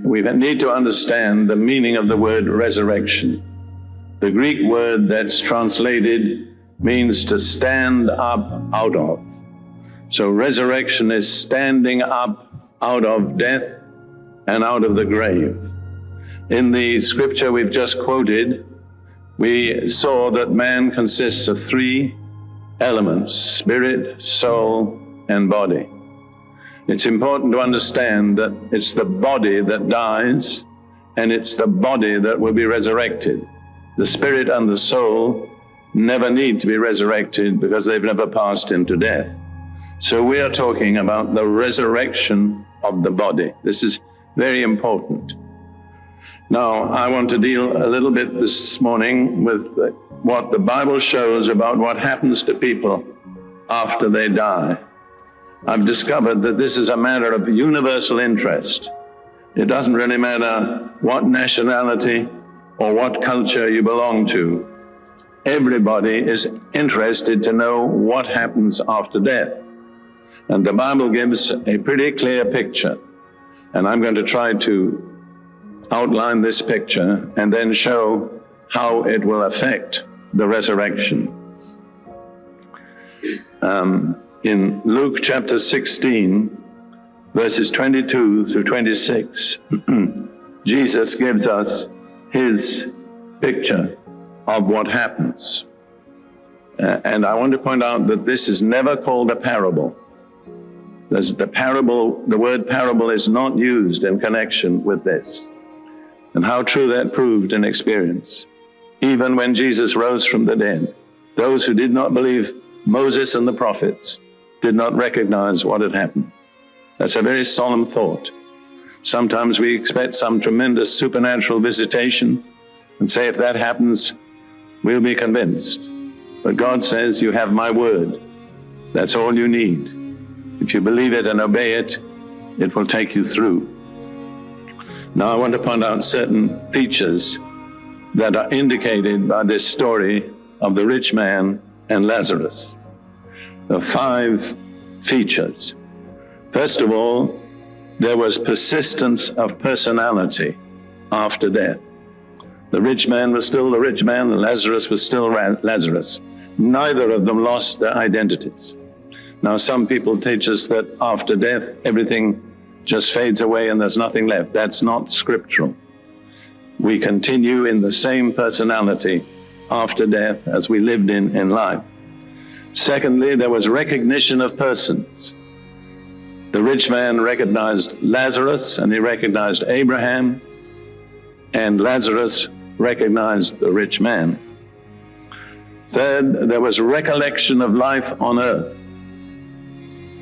we need to understand the meaning of the word resurrection. The Greek word that's translated means to stand up out of. So resurrection is standing up out of death and out of the grave. In the scripture we've just quoted, we saw that man consists of three elements: spirit, soul, and body. It's important to understand that it's the body that dies, and it's the body that will be resurrected. The spirit and the soul never need to be resurrected because they've never passed into death. So we are talking about the resurrection of the body. This is very important. Now, I want to deal a little bit this morning with what the Bible shows about what happens to people after they die. I've discovered that this is a matter of universal interest. It doesn't really matter what nationality or what culture you belong to. Everybody is interested to know what happens after death. And the Bible gives a pretty clear picture. And I'm going to try to outline this picture and then show how it will affect the resurrection. In Luke chapter 16, verses 22 through 26, Jesus gives us his picture of what happens. And I want to point out that this is never called a parable. The word parable is not used in connection with this. And how true that proved in experience. Even when Jesus rose from the dead, those who did not believe Moses and the prophets did not recognize what had happened. That's a very solemn thought. Sometimes we expect some tremendous supernatural visitation and say, if that happens, we'll be convinced. But God says, you have my word. That's all you need. If you believe it and obey it, it will take you through. Now, I want to point out certain features that are indicated by this story of the rich man and Lazarus. There are 5 features. First of all, there was persistence of personality after death. The rich man was still the rich man, and Lazarus was still Lazarus. Neither of them lost their identities. Now, some people teach us that after death, everything just fades away and there's nothing left. That's not scriptural. We continue in the same personality after death as we lived in life. Secondly, there was recognition of persons. The rich man recognized Lazarus, and he recognized Abraham, and Lazarus recognized the rich man. Third, there was recollection of life on earth.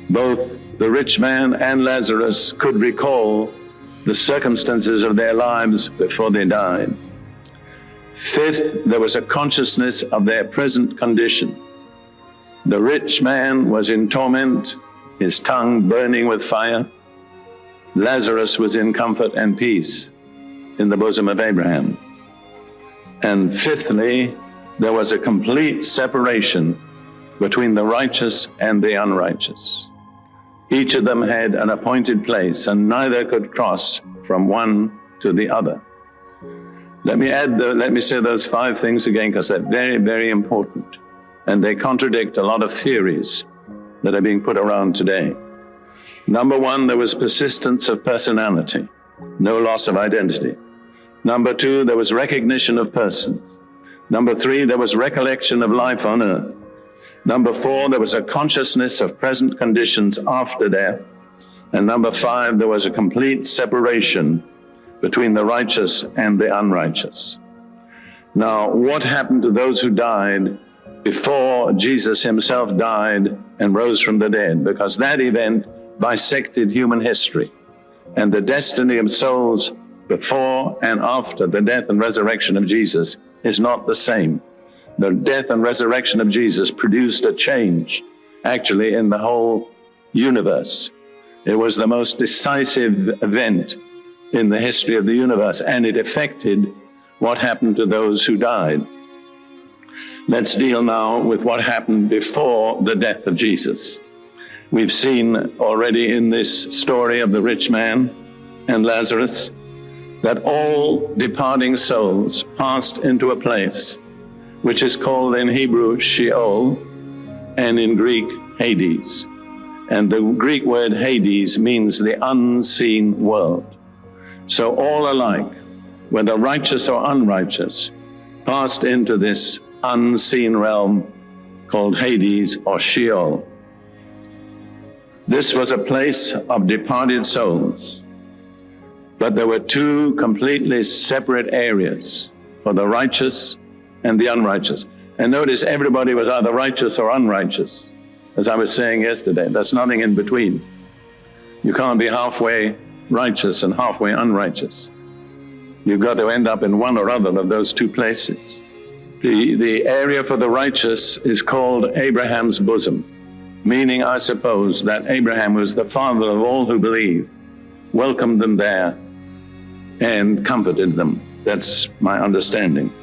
Both the rich man and Lazarus could recall the circumstances of their lives before they died. Fifth, there was a consciousness of their present condition. The rich man was in torment, his tongue burning with fire. Lazarus was in comfort and peace in the bosom of Abraham. And fifthly, there was a complete separation between the righteous and the unrighteous. Each of them had an appointed place, and neither could cross from one to the other. Let me say those 5 things again, because they're very, very important. And they contradict a lot of theories that are being put around today. Number 1, there was persistence of personality, no loss of identity. Number 2, there was recognition of persons. Number 3, there was recollection of life on earth. Number 4, there was a consciousness of present conditions after death. And number 5, there was a complete separation between the righteous and the unrighteous. Now, what happened to those who died before Jesus himself died and rose from the dead? Because that event bisected human history. And the destiny of souls before and after the death and resurrection of Jesus is not the same. The death and resurrection of Jesus produced a change, actually, in the whole universe. It was the most decisive event in the history of the universe, and it affected what happened to those who died. Let's deal now with what happened before the death of Jesus. We've seen already in this story of the rich man and Lazarus that all departing souls passed into a place which is called in Hebrew Sheol and in Greek Hades. And the Greek word Hades means the unseen world. So all alike, whether righteous or unrighteous, passed into this unseen realm called Hades or Sheol. This was a place of departed souls, but there were two completely separate areas for the righteous and the unrighteous. And notice everybody was either righteous or unrighteous. As I was saying yesterday, there's nothing in between. You can't be halfway righteous and halfway unrighteous. You've got to end up in one or other of those two places. The area for the righteous is called Abraham's bosom, meaning, I suppose, that Abraham was the father of all who believe, welcomed them there, and comforted them. That's my understanding.